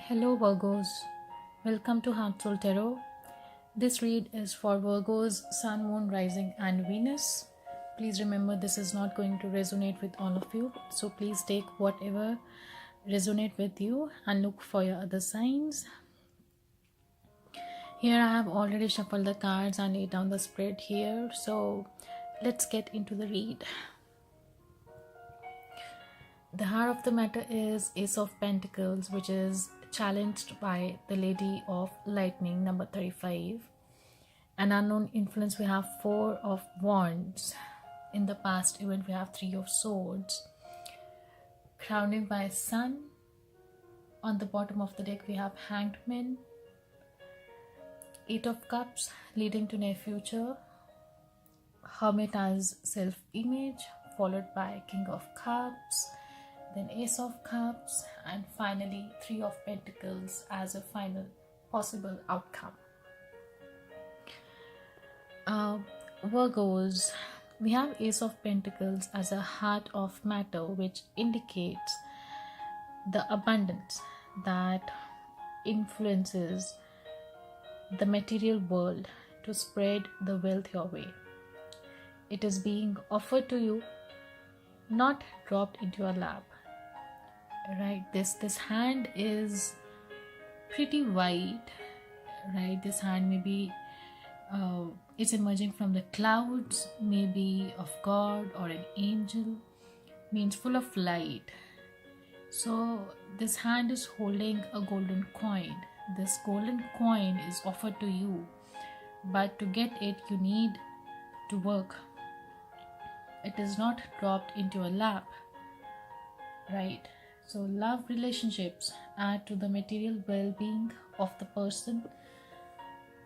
Hello Virgos, welcome to Heart Soul Tarot. This read is for Virgos, Sun, Moon, Rising and Venus. Please remember this is not going to resonate with all of you. So please take whatever resonate with you and look for your other signs. Here I have already shuffled the cards and laid down the spread here. So let's get into the read. The heart of the matter is Ace of Pentacles, which is challenged by the Lady of Lightning, number 35. An unknown influence, we have Four of Wands. In the past event, we have Three of Swords. Crowning by Sun. On the bottom of the deck, we have Hanged Man. Eight of Cups, leading to near future. Hermit as self-image, followed by King of Cups. Then Ace of Cups, and finally Three of Pentacles as a final possible outcome. Virgos, we have Ace of Pentacles as a heart of matter, which indicates the abundance that influences the material world to spread the wealth your way. It is being offered to you, not dropped into your lap. Right, this hand is pretty wide, right? This hand maybe it's emerging from the clouds, maybe of God or an angel, means full of light. So this hand is holding a golden coin. This golden coin is offered to you, but to get it you need to work. It is not dropped into a lap, right? So love relationships add to the material well-being of the person,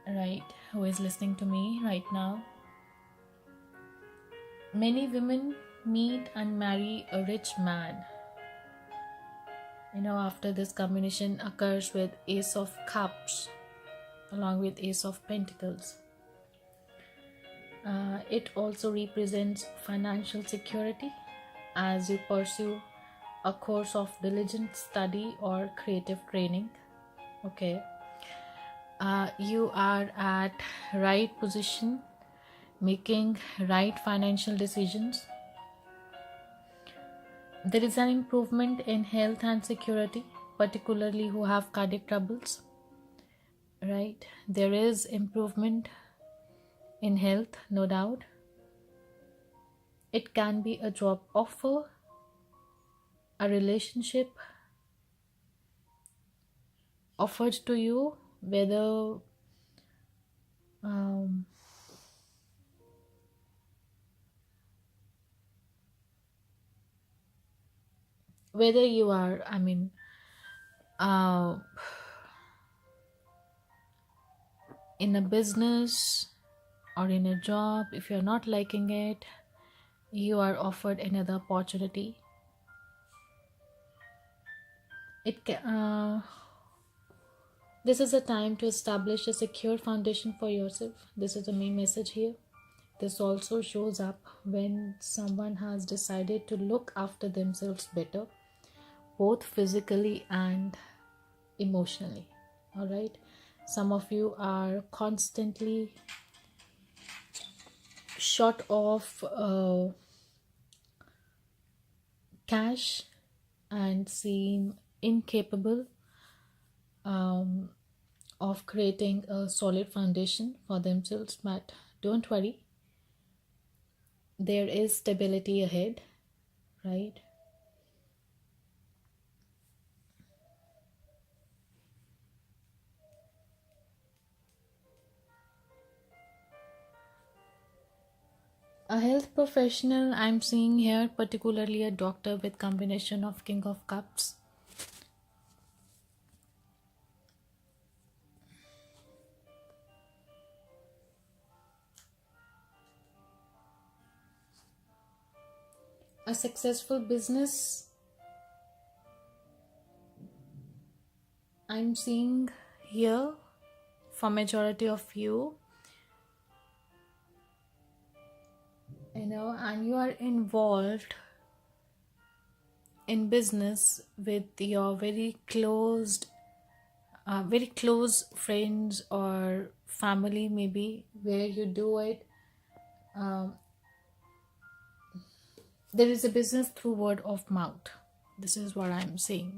right, who is listening to me right now. Many women meet and marry a rich man. After this combination occurs with Ace of Cups along with Ace of Pentacles. It also represents financial security as you pursue a course of diligent study or creative training. Okay, you are at right position, making right financial decisions. There is an improvement in health and security, particularly who have cardiac troubles, right? There is improvement in health, no doubt. It can be a job offer, a relationship offered to you, whether you are in a business or in a job. If you're not liking it, you are offered another opportunity. This is a time to establish a secure foundation for yourself. This is the main message here. This also shows up when someone has decided to look after themselves better, both physically and emotionally. All right. Some of you are constantly short of cash and seem incapable of creating a solid foundation for themselves, but don't worry, there is stability ahead, right? A health professional I'm seeing here, particularly a doctor with combination of King of Cups. A successful business I'm seeing here for majority of you, and you are involved in business with your very closed very close friends or family, maybe, where you do it. um, there is a business through word of mouth. This is what I'm saying.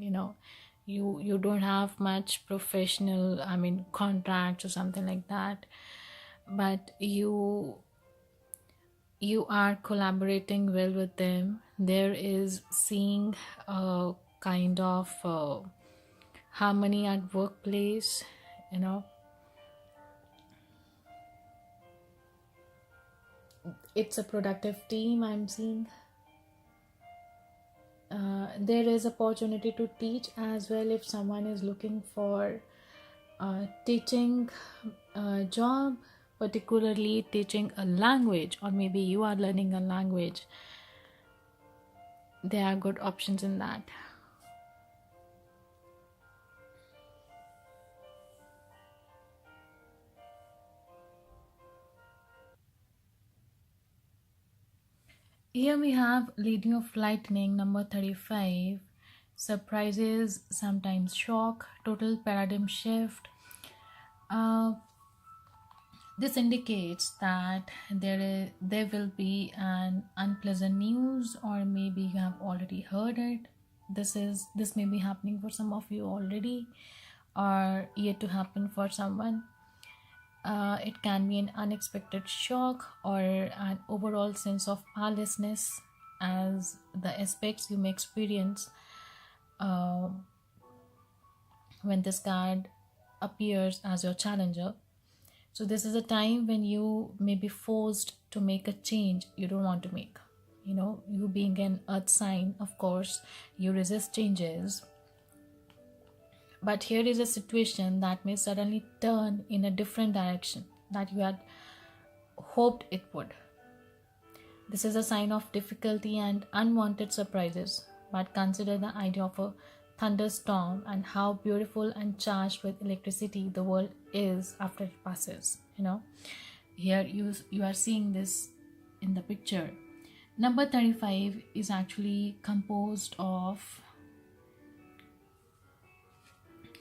You don't have much professional, contracts or something like that, but you are collaborating well with them. There is seeing a kind of harmony at workplace. you know it's a productive team, I'm seeing. There is opportunity to teach as well if someone is looking for teaching job, particularly teaching a language, or maybe you are learning a language. There are good options in that. Here we have Lady of Lightning, number 35. Surprises, sometimes shock, total paradigm shift. Uh, this indicates that there will be an unpleasant news, or maybe you have already heard it. This may be happening for some of you already, or yet to happen for someone. It can be an unexpected shock or an overall sense of powerlessness, as the aspects you may experience uh, when this card appears as your challenger. So this is a time when you may be forced to make a change you don't want to make. You being an earth sign, of course, you resist changes. But here is a situation that may suddenly turn in a different direction that you had hoped it would. This is a sign of difficulty and unwanted surprises, but consider the idea of a thunderstorm and how beautiful and charged with electricity the world is after it passes. Here you are seeing this in the picture. Number 35 is actually composed of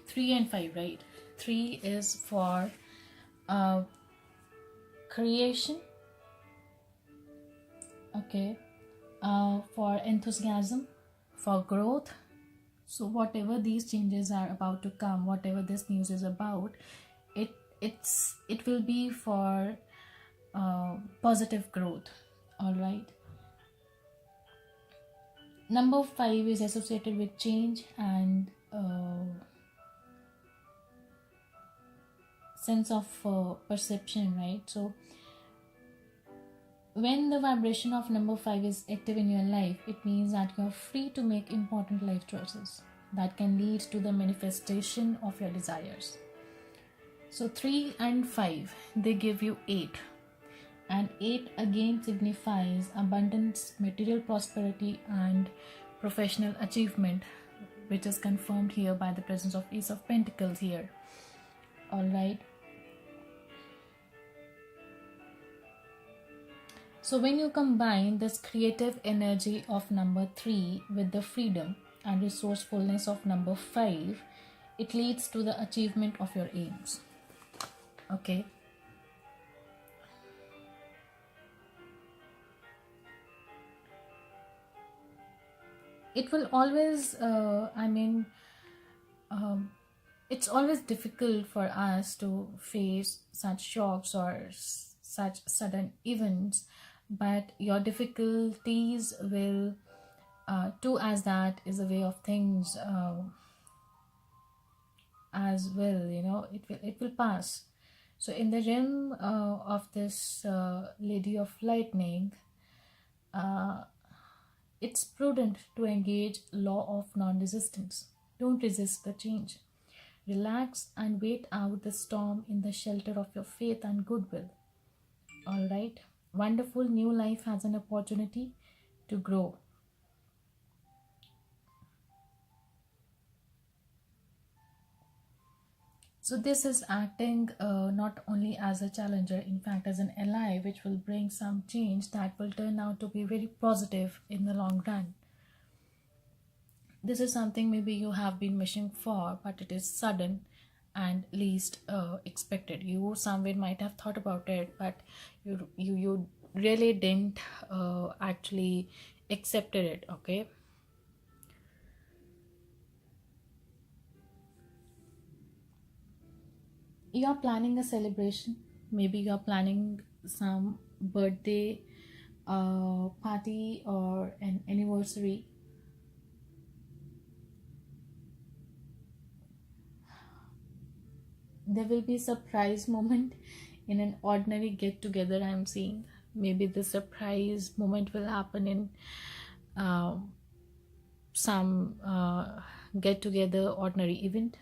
3 and 5, right? 3 is for creation, okay, for enthusiasm, for growth. So whatever these changes are about to come, whatever this news is about, it will be for positive growth. All right. Number 5 is associated with change and sense of perception, right? So when the vibration of number 5 is active in your life, it means that you're free to make important life choices that can lead to the manifestation of your desires. So 3 and 5, they give you 8. And 8 again signifies abundance, material prosperity, and professional achievement, which is confirmed here by the presence of Ace of Pentacles here. All right. So when you combine this creative energy of number 3 with the freedom and resourcefulness of number 5, it leads to the achievement of your aims. Okay. It will always, it's always difficult for us to face such shocks or such sudden events, but your difficulties will too, as that is a way of things as well. It will pass. So in the realm of this Lady of Lightning, it's prudent to engage law of non-resistance. Don't resist the change. Relax and wait out the storm in the shelter of your faith and goodwill. All right. Wonderful new life has an opportunity to grow. So this is acting not only as a challenger, in fact as an ally, which will bring some change that will turn out to be very positive in the long run. This is something maybe you have been wishing for, but it is sudden and least expected. You somewhere might have thought about it, but you really didn't actually accepted it. Okay, you are planning a celebration. Maybe you are planning some birthday party or an anniversary. There will be a surprise moment in an ordinary get together. I'm seeing maybe the surprise moment will happen in uh, some get together ordinary event.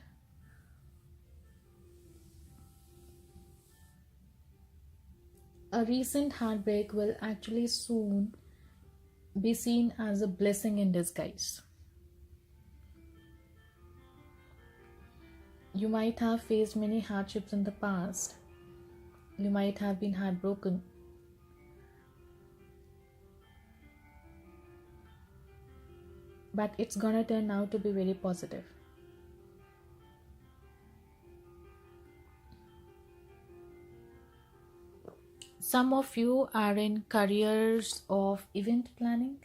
A recent heartbreak will actually soon be seen as a blessing in disguise. You might have faced many hardships in the past. You might have been heartbroken. But it's gonna turn out to be very positive. Some of you are in careers of event planning.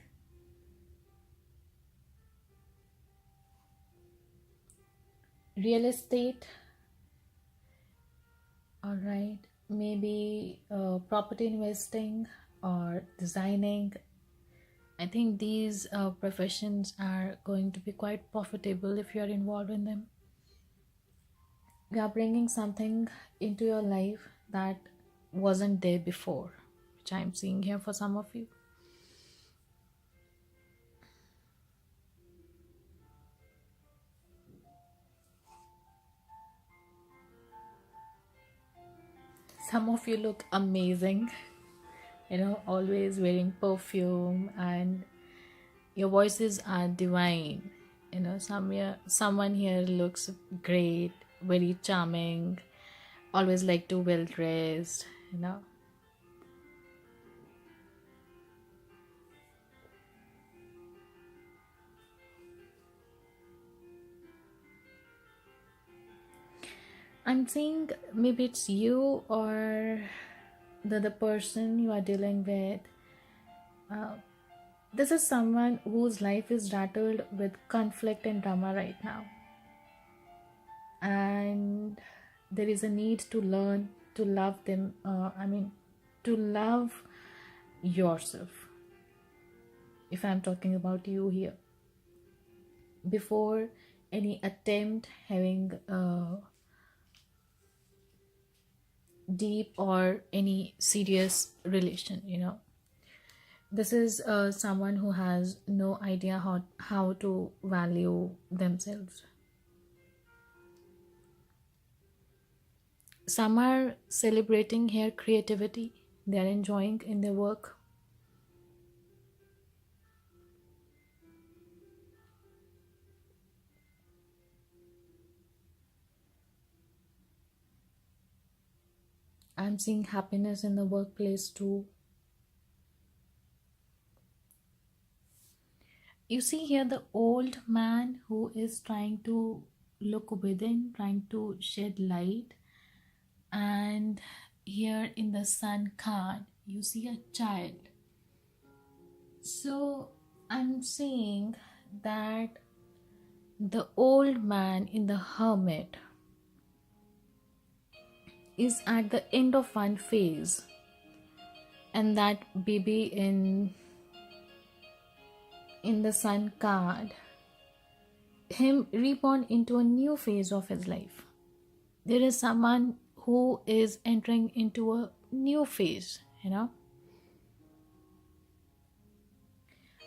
Real estate, all right, maybe property investing or designing. I think these professions are going to be quite profitable if you are involved in them. You are bringing something into your life that wasn't there before, which I'm seeing here for some of you. Some of you look amazing, always wearing perfume, and your voices are divine. Someone here looks great, very charming, always like to well dressed. I'm seeing maybe it's you or the person you are dealing with. This is someone whose life is rattled with conflict and drama right now. And there is a need to learn to love them. To love yourself. If I'm talking about you here. Before any attempt having deep or any serious relation. This is someone who has no idea how to value themselves. Some are celebrating here creativity. They are enjoying in their work. I'm seeing happiness in the workplace too. You see here the old man who is trying to look within, trying to shed light. And here in the sun card, you see a child. So I'm saying that the old man in the hermit is at the end of one phase, and that baby in the sun card, him reborn into a new phase of his life. There is someone who is entering into a new phase.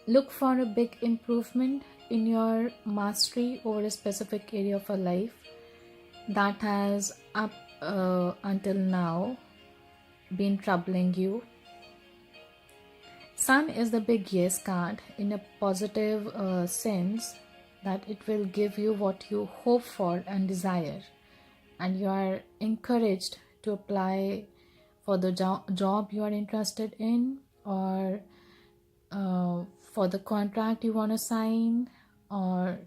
Look for a big improvement in your mastery over a specific area of your life that has up until now been troubling you. Sun is the big yes card in a positive sense that it will give you what you hope for and desire, and you are encouraged to apply for the job you are interested in, or for the contract you want to sign, or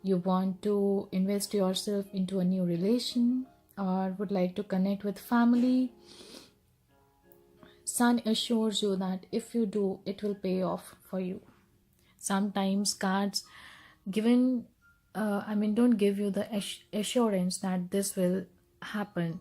you want to invest yourself into a new relation, or would like to connect with family, Sun assures you that if you do, it will pay off for you. Sometimes cards given, don't give you the assurance that this will happen.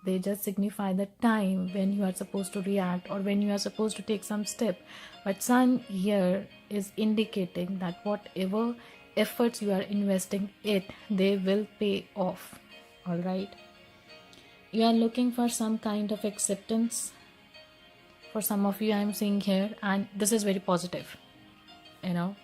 They just signify the time when you are supposed to react or when you are supposed to take some step. But Sun here is indicating that whatever efforts you are investing it, they will pay off. All right. You are looking for some kind of acceptance. For some of you, I'm seeing here, and this is very positive. you know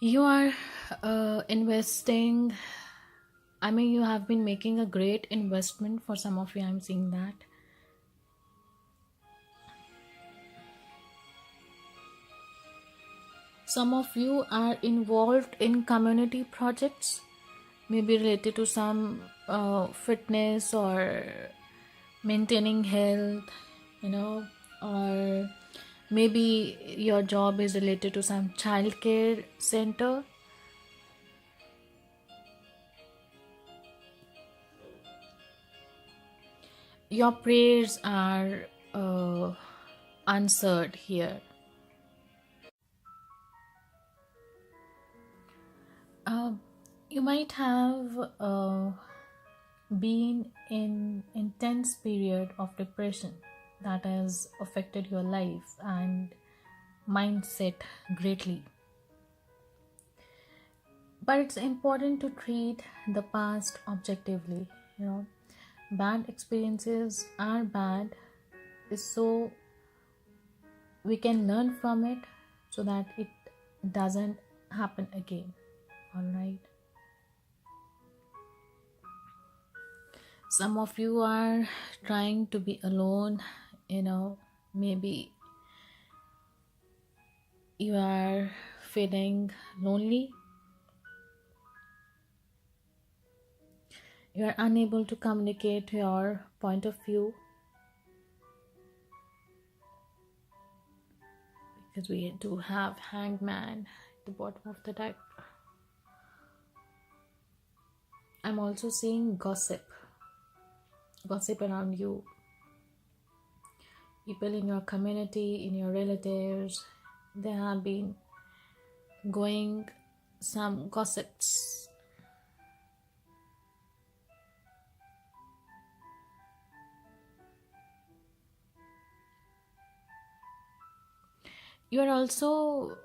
you are investing. You have been making a great investment. For some of you, I'm seeing that. Some of you are involved in community projects, maybe related to some fitness or maintaining health, or maybe your job is related to some childcare center. Your prayers are answered here. You might have been in intense period of depression that has affected your life and mindset greatly. But it's important to treat the past objectively. Bad experiences are bad, so we can learn from it so that it doesn't happen again. All right. Some of you are trying to be alone. Maybe you are feeling lonely. You are unable to communicate your point of view because we do have Hangman at the bottom of the deck. I'm also seeing gossip around you. People in your community, in your relatives, they have been going some gossips. You are also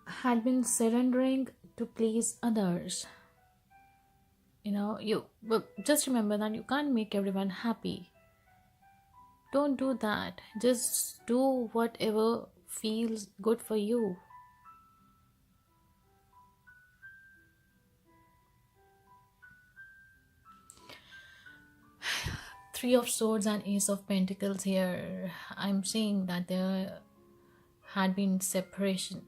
had been surrendering to please others. But just remember that you can't make everyone happy. Don't do that. Just do whatever feels good for you. Three of Swords and Ace of Pentacles here. I'm seeing that there had been separation.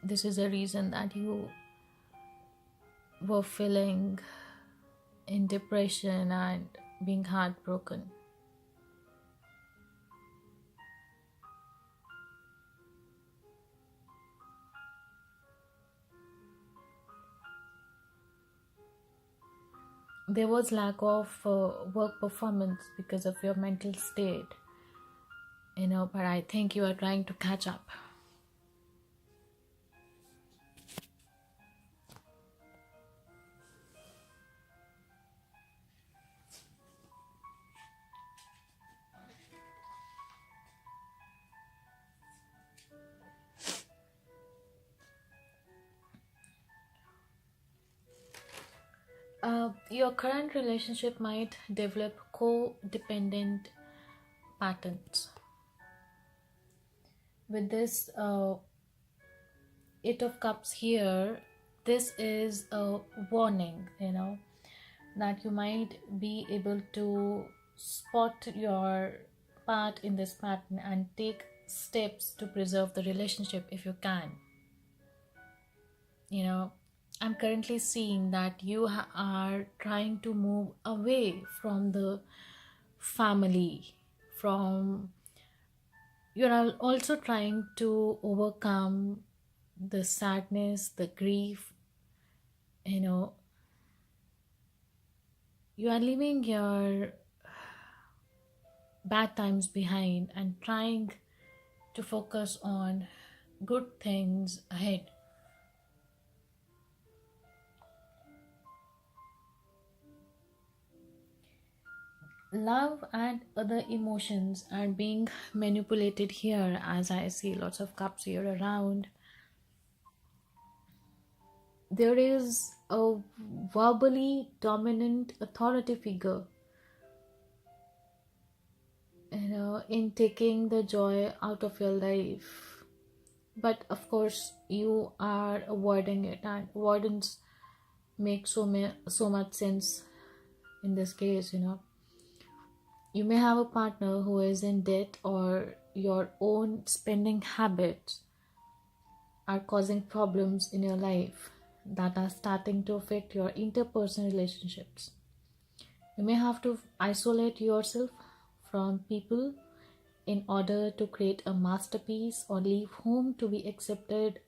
This is a reason that you were feeling in depression and being heartbroken. There was lack of work performance because of your mental state, but I think you are trying to catch up. Your current relationship might develop codependent patterns. With this Eight of Cups here, this is a warning, that you might be able to spot your part in this pattern and take steps to preserve the relationship if you can. You know, I'm currently seeing that you are trying to move away from the family, from you're also trying to overcome the sadness, the grief. You know, you are leaving your bad times behind and trying to focus on good things ahead. Love and other emotions are being manipulated here, as I see lots of cups here around. There is a verbally dominant authority figure, in taking the joy out of your life. But of course, you are avoiding it, and avoidance makes so much sense in this case. You may have a partner who is in debt, or your own spending habits are causing problems in your life that are starting to affect your interpersonal relationships. You may have to isolate yourself from people in order to create a masterpiece, or leave home to be accepted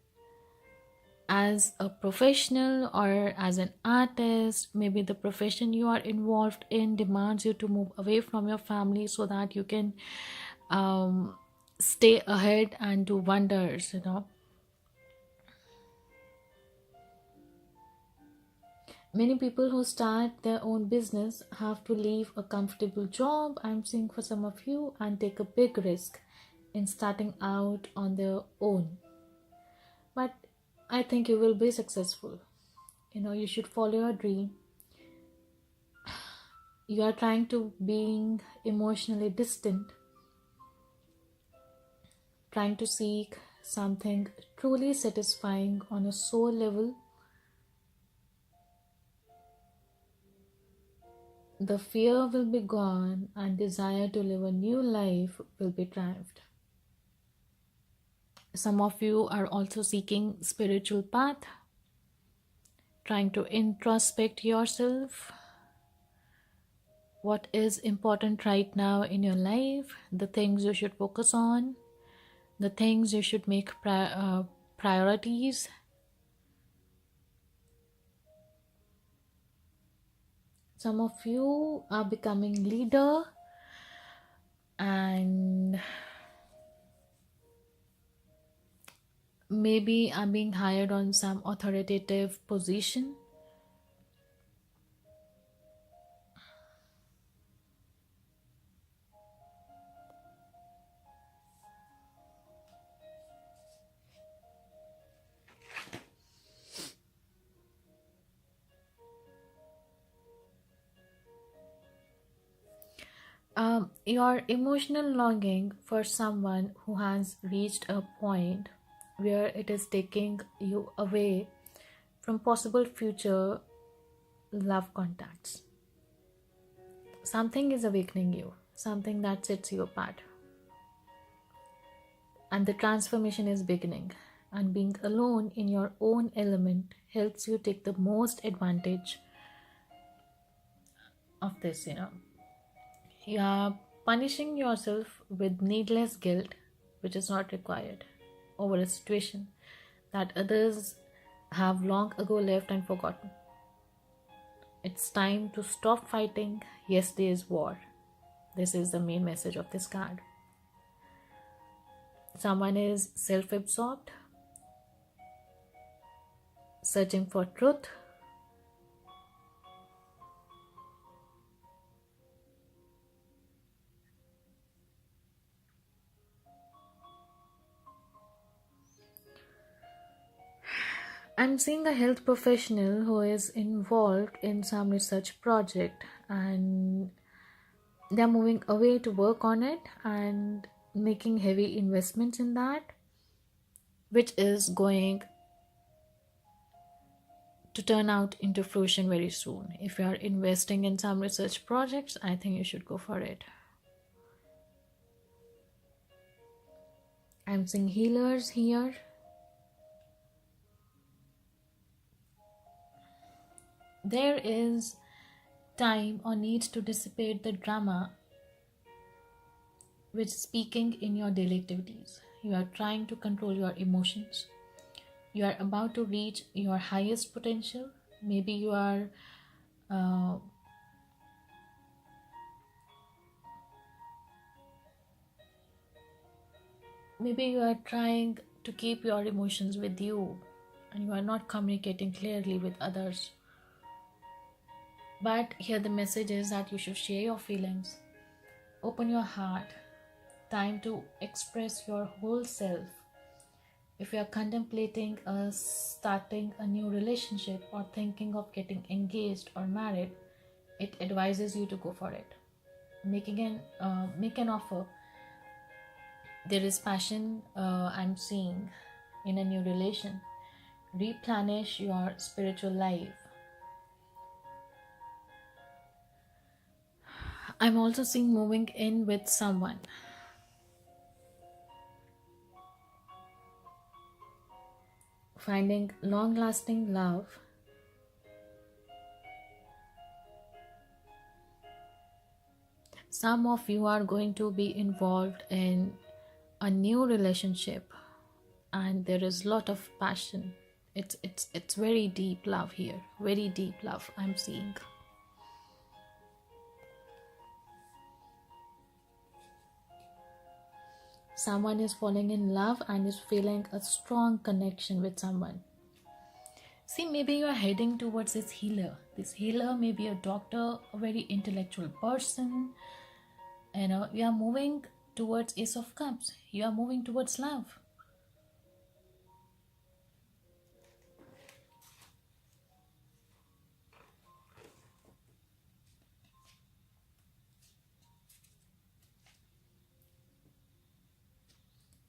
as a professional or as an artist. Maybe the profession you are involved in demands you to move away from your family so that you can um, stay ahead and do wonders. Many people who start their own business have to leave a comfortable job, I'm seeing for some of you, and take a big risk in starting out on their own. But I think you will be successful. You should follow your dream. You are trying to being emotionally distant, trying to seek something truly satisfying on a soul level. The fear will be gone and desire to live a new life will be triumphed. Some of you are also seeking spiritual path, trying to introspect yourself. What is important right now in your life, the things you should focus on, the things you should make priorities. Some of you are becoming leader and maybe are being hired on some authoritative position. Your emotional longing for someone who has reached a point where it is taking you away from possible future love contacts. Something is awakening you, something that sets you apart. And the transformation is beginning. And being alone in your own element helps you take the most advantage of this. You are punishing yourself with needless guilt, which is not required, over a situation that others have long ago left and forgotten. It's time to stop fighting yesterday's war. This is the main message of this card. Someone is self absorbed, searching for truth. I'm seeing a health professional who is involved in some research project, and they're moving away to work on it and making heavy investments in that, which is going to turn out into fruition very soon. If you are investing in some research projects, I think you should go for it. I'm seeing healers here. There is time or need to dissipate the drama which is speaking in your daily activities. You are trying to control your emotions. You are about to reach your highest potential. Maybe you are uh, trying to keep your emotions with you, and you are not communicating clearly with others. But here the message is that you should share your feelings, open your heart, time to express your whole self. If you are contemplating starting a new relationship or thinking of getting engaged or married, it advises you to go for it. Make an offer. There is passion I'm seeing in a new relation. Replenish your spiritual life. I'm also seeing moving in with someone. Finding long lasting love. Some of you are going to be involved in a new relationship, and there is a lot of passion. It's very deep love here. Very deep love I'm seeing. Someone is falling in love and is feeling a strong connection with someone. See, maybe you are heading towards this healer. This healer may be a doctor, a very intellectual person. You are moving towards Ace of Cups. You are moving towards love.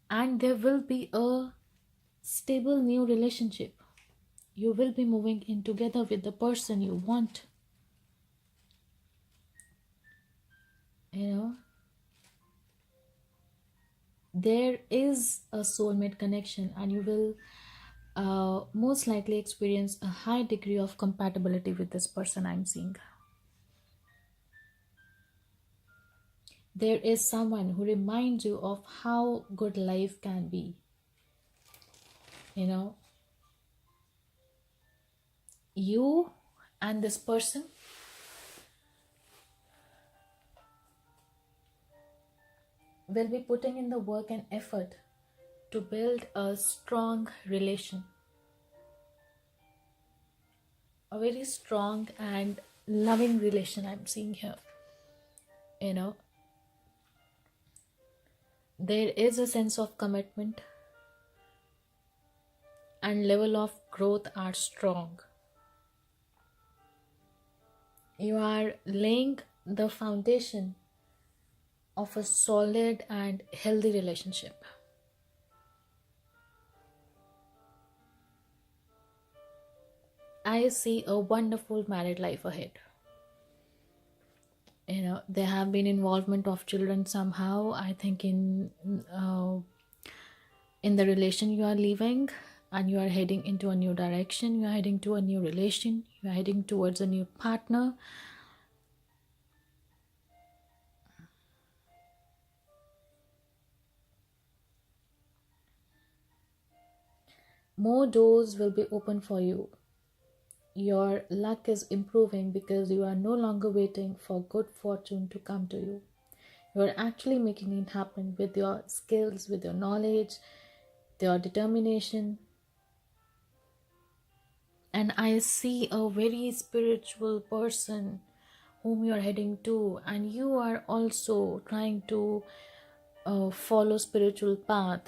And there will be a stable new relationship. You will be moving in together with the person you want. There is a soulmate connection, and you will most likely experience a high degree of compatibility with this person I'm seeing. There is someone who reminds you of how good life can be. You and this person will be putting in the work and effort to build a strong relation. A very strong and loving relation I'm seeing here. There is a sense of commitment and level of growth are strong. You are laying the foundation of a solid and healthy relationship. I see a wonderful married life ahead. There have been involvement of children somehow, I think, in the relation you are leaving, and you are heading into a new direction. You are heading to a new relation. You are heading towards a new partner. More doors will be open for you. Your luck is improving because you are no longer waiting for good fortune to come to you. You are actually making it happen with your skills, with your knowledge, your determination. And I see a very spiritual person whom you are heading to, and you are also trying to follow spiritual path.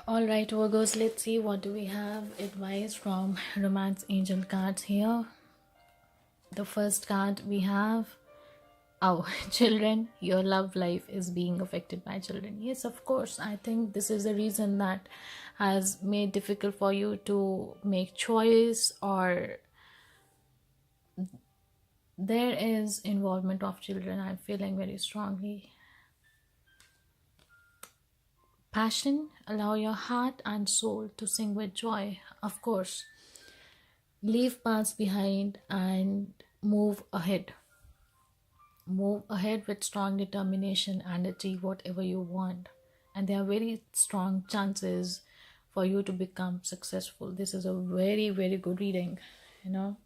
Alright, Virgos, let's see what do we have advice from Romance Angel cards here. The first card we have Oh, children, your love life is being affected by children. Yes, of course. I think this is the reason that has made difficult for you to make choice, or there is involvement of children. I'm feeling very strongly. Passion, allow your heart and soul to sing with joy. Of course, leave past behind and move ahead. Move ahead with strong determination and achieve whatever you want. And there are very strong chances for you to become successful. This is a very, very good reading. You know,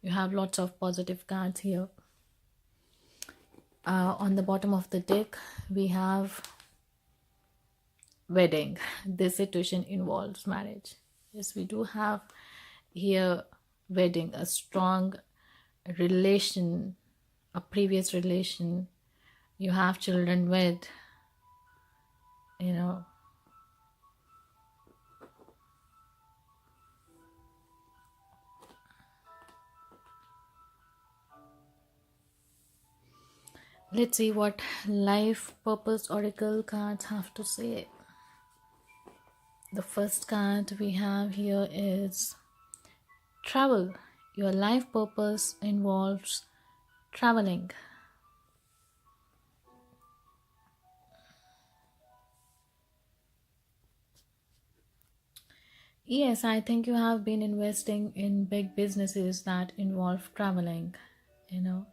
you have lots of positive cards here. On the bottom of the deck, we have wedding. This situation involves marriage. Yes, we do have here wedding, a strong relation, a previous relation. You have children with, you know, let's see what life purpose oracle cards have to say. The first card we have here is travel. Your life purpose involves traveling. Yes, I think you have been investing in big businesses that involve traveling. You know,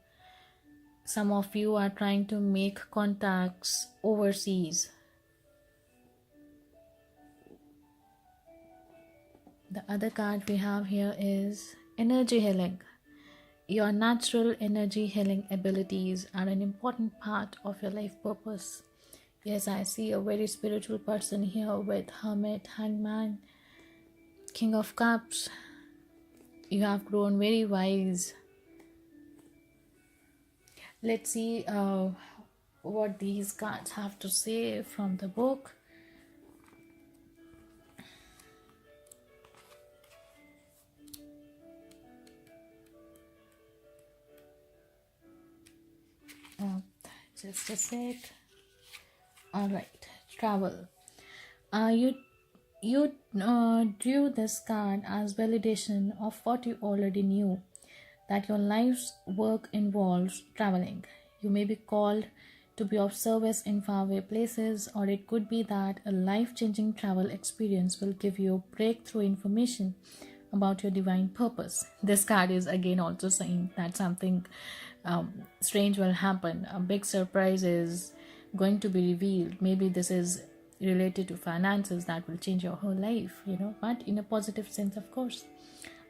some of you are trying to make contacts overseas. The other card we have here is energy healing. Your natural energy healing abilities are an important part of your life purpose. Yes, I see a very spiritual person here with Hermit, Hangman, King of Cups. You have grown very wise. Let's see what these cards have to say from the book. Uh, just a sec. All right, travel. You drew this card as validation of what you already knew, that your life's work involves traveling. You may be called to be of service in faraway places, or it could be that a life-changing travel experience will give you breakthrough information about your divine purpose. This card is again also saying that something strange will happen. A big surprise is going to be revealed. Maybe this is related to finances that will change your whole life, but in a positive sense, of course.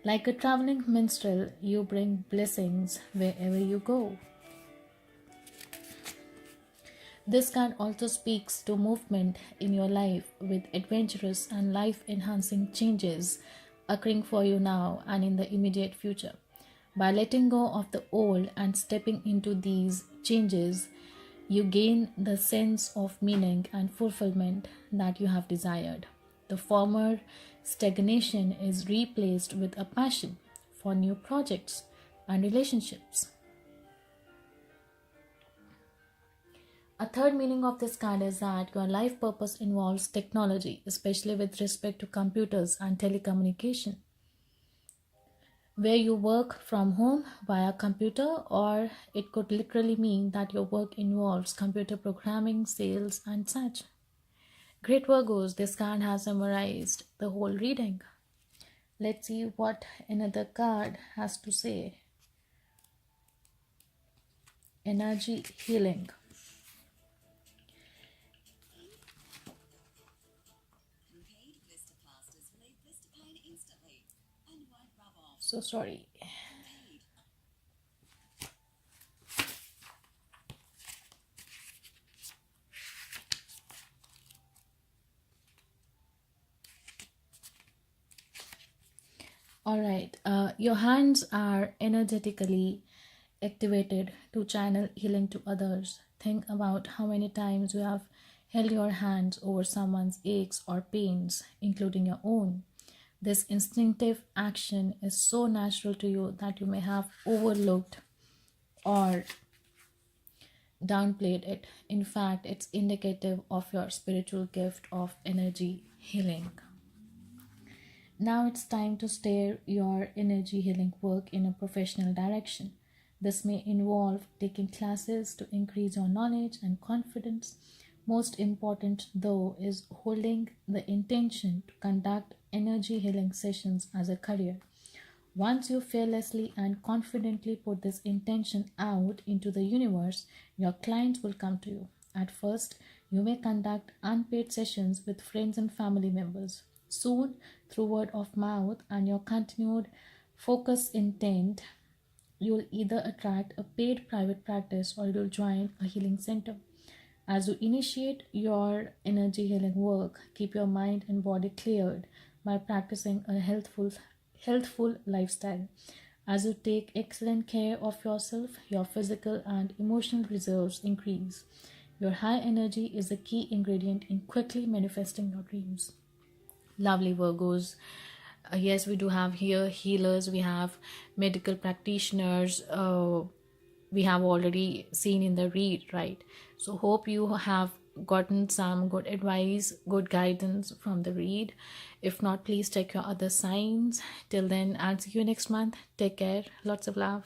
Like a traveling minstrel, you bring blessings wherever you go. This card also speaks to movement in your life, with adventurous and life enhancing changes occurring for you now and in the immediate future. By letting go of the old and stepping into these changes, you gain the sense of meaning and fulfillment that you have desired. The former stagnation is replaced with a passion for new projects and relationships. A third meaning of this card is that your life purpose involves technology, especially with respect to computers and telecommunication, where you work from home via computer, or it could literally mean that your work involves computer programming, sales, and such. Great Virgos, this card has summarized the whole reading. Let's see what another card has to say. Energy healing. So sorry. Alright, your hands are energetically activated to channel healing to others. Think about how many times you have held your hands over someone's aches or pains, including your own. This instinctive action is so natural to you that you may have overlooked or downplayed it. In fact, it's indicative of your spiritual gift of energy healing. Now it's time to steer your energy healing work in a professional direction. This may involve taking classes to increase your knowledge and confidence. Most important, though, is holding the intention to conduct energy healing sessions as a career. Once you fearlessly and confidently put this intention out into the universe, your clients will come to you. At first, you may conduct unpaid sessions with friends and family members. Soon, through word of mouth and your continued focus intent, you'll either attract a paid private practice or you'll join a healing center. As you initiate your energy healing work, keep your mind and body cleared by practicing a healthful lifestyle. As you take excellent care of yourself, your physical and emotional reserves increase. Your high energy is a key ingredient in quickly manifesting your dreams. Lovely Virgos. Yes, we do have here healers, we have medical practitioners, we have already seen in the read, right? So hope you have gotten some good advice, good guidance from the read. If not, please check your other signs. Till then, I'll see you next month. Take care. Lots of love.